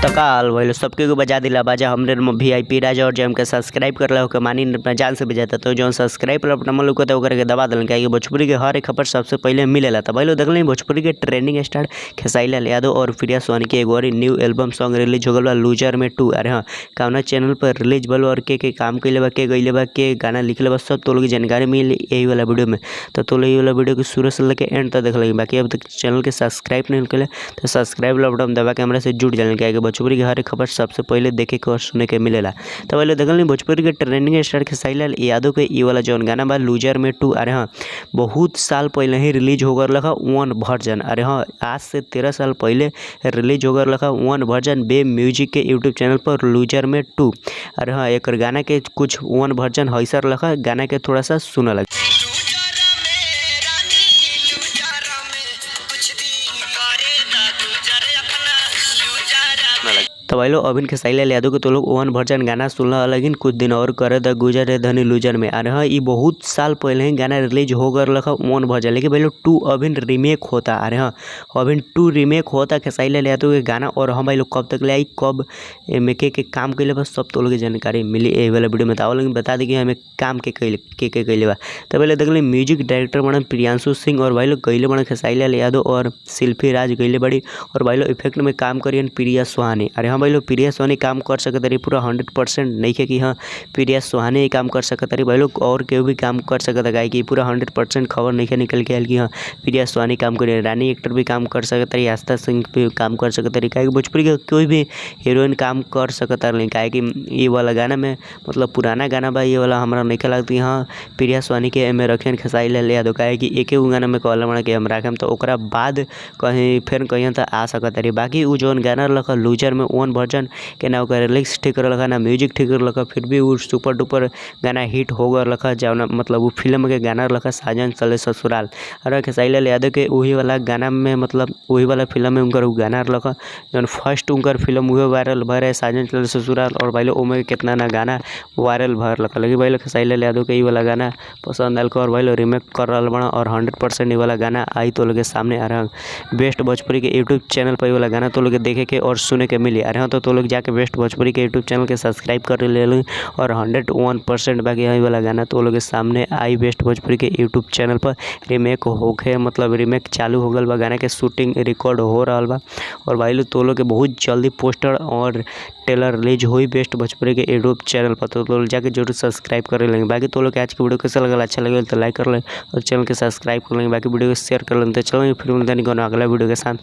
तो काल वही सबके को बजा दिला बाजा हमरे VIP राजा और जम के सब्सक्राइब कर लो के मानी अपना जान से बजाता तो जो सब्सक्राइब कर अपना मन को तो करके दबा दिलन क्या भोजपुरी के हर एक खबर सबसे पहले मिलेला। तो भाई लोग देख लें भोजपुरी के ट्रेंडिंग स्टार खेसारी लाल यादव और प्रिया सोनी के एगो न्यू एल्बम सॉन्ग रिलीज हो गल लूजर में 2। अरे हाँ कौना चैनल पर रिलीज भल और के काम कैले बा के गईले बा के गाना लिखले बा सब तो लोग जानकारी मिली यही वाला वीडियो में। तो यही वाला वीडियो के शुरू से लेकर एंड तक देख लेंगे। बाकी अब तक चैनल के सब्सक्राइब नहीं करे तो सब्सक्राइब बटन दबा के हमरा से जुड़ जाने के भोजपुरी के हर एक खबर सबसे पहले देखे के और सुने के मिलेला। तो पहले देखल नहीं भोजपुरी के ट्रेंडिंग स्टार खेसारी लाल यादव के ये वाला जौन गाना बा लूजर में 2। अरे हाँ बहुत साल पहले ही रिलीज हो गया 1 वर्जन। अरे हाँ आज से 13 साल पहले रिलीज हो गया 1 वर्जन बे म्यूजिक के यूट्यूब चैनल पर लूजर में 2। अरे हाँ एक गाना के कुछ 1 वर्जन हैसर लगा गाना के थोड़ा सा सुना लगा। तो भाई लोग अभिन खेसारी लाल यादव के तो लोग 1 वर्जन गाना सुनला लेकिन कुछ दिन और करे द गुजर रे धनी लूजर में। अरे हाँ ये बहुत साल पहले ही गाना रिलीज हो गया 1 वर्जन लेकिन भाई लोग 2 अभिन रीमेक होता। अरे हाँ अभिन 2 रीमेक होता खेसारी लाल यादव के गाना। और हम भाई लोग कब तक ले आई कब में के काम कैले बस सब तो लोग जानकारी मिली यही वाला वीडियो में। तो लेकिन बता दी कि हमें काम के कैले बा। तो पहले देख ली म्यूजिक डायरेक्टर बना प्रियांशु सिंह और भाई लोग गईले बना खेसारी लाल यादव और शिल्पी राज गईले बड़ी और भाई लोग इफेक्ट में काम करियन प्रिया सोहानी। अरे हाँ भाई लोग प्रिया सोहानी काम कर सकते रही पूरा 100% नहीं है कि हाँ प्रिया सोहानी ही काम कर सकते रही भाई लोग और केहू भी काम कर सकता है कि पूरा 100% खबर नहीं है निकल के आयल कि हाँ प्रिया सोहानी काम करिए। रानी एक्टर भी काम कर सकता रही आस्था सिंह भी काम कर सकता रही क्या भोजपुरी के कोई भी हीरोइन काम कर सकता नहीं क्या कि ये वाला गाना में मतलब पुराना गाना बा ये वाला हमारा नहीं लगती हाँ प्रिया सोहानी के में रखियन खेसारी लाल यादव क्या कि एक गाना में कहल बना कि हम रखें तो ओकरा बाद कहीं फिर कहीं तो आ सकता रही। बाकी वो जो गाना रखा लूजर में 1 वर्जन के ना लिरिक्स ठीक रखा ना म्यूजिक ठीक रखा फिर भी वो सुपर डुपर गाना हिट हो गया रखा जाओ ना मतलब वो फिल्म के गाना रखा साजन चले ससुराल। और खेसारी लाल यादव के वही वाला गाना में मतलब वही वाला फिल्म में उनका गाना रखा जो फर्स्ट उनका फिल्म हुए वायरल भर है साजन चले ससुराल। और भाई लोग उमें कितना ना गाना वायरल भर रखा लेकिन भाई लोग खेसारी लाल यादव के ये वाला गाना पसंद आल और भाई लोग रिमेक कर रहा बना और 100% ये वाला गाना आई तो लोग के सामने आ रहा बेस्ट भोजपुरी के यूट्यूब चैनल पर ये वाला गाना तो लोग देखे के और सुने के मिली। आ रहे हो तो लोग जाके बेस्ट भोजपुरी के यूट्यूब चैनल के सब्सक्राइब कर ले और 101% बाकी यही वाला गाना तो लोग के सामने आई बेस्ट भोजपुरी के यूट्यूब चैनल पर रीमेक होके मतलब रीमेक चालू हो गल बा गाना के शूटिंग रिकॉर्ड हो रहा बा। और भाई लोग तो लोग के बहुत जल्दी पोस्टर और ट्रेलर रिलीज हुई बेस्ट भोजपुरी के यूट्यूब चैनल पर तो लोग जाके जरूर सब्सक्राइब कर लेंगे। बाकी तो लोग आज की वीडियो कैसा लगा अच्छा लगे तो लाइक कर लें और चैनल के सब्सक्राइब कर लेंगे बाकी वीडियो को शेयर कर लें। तो चलो फिर मिलते हैं अगला वीडियो के साथ।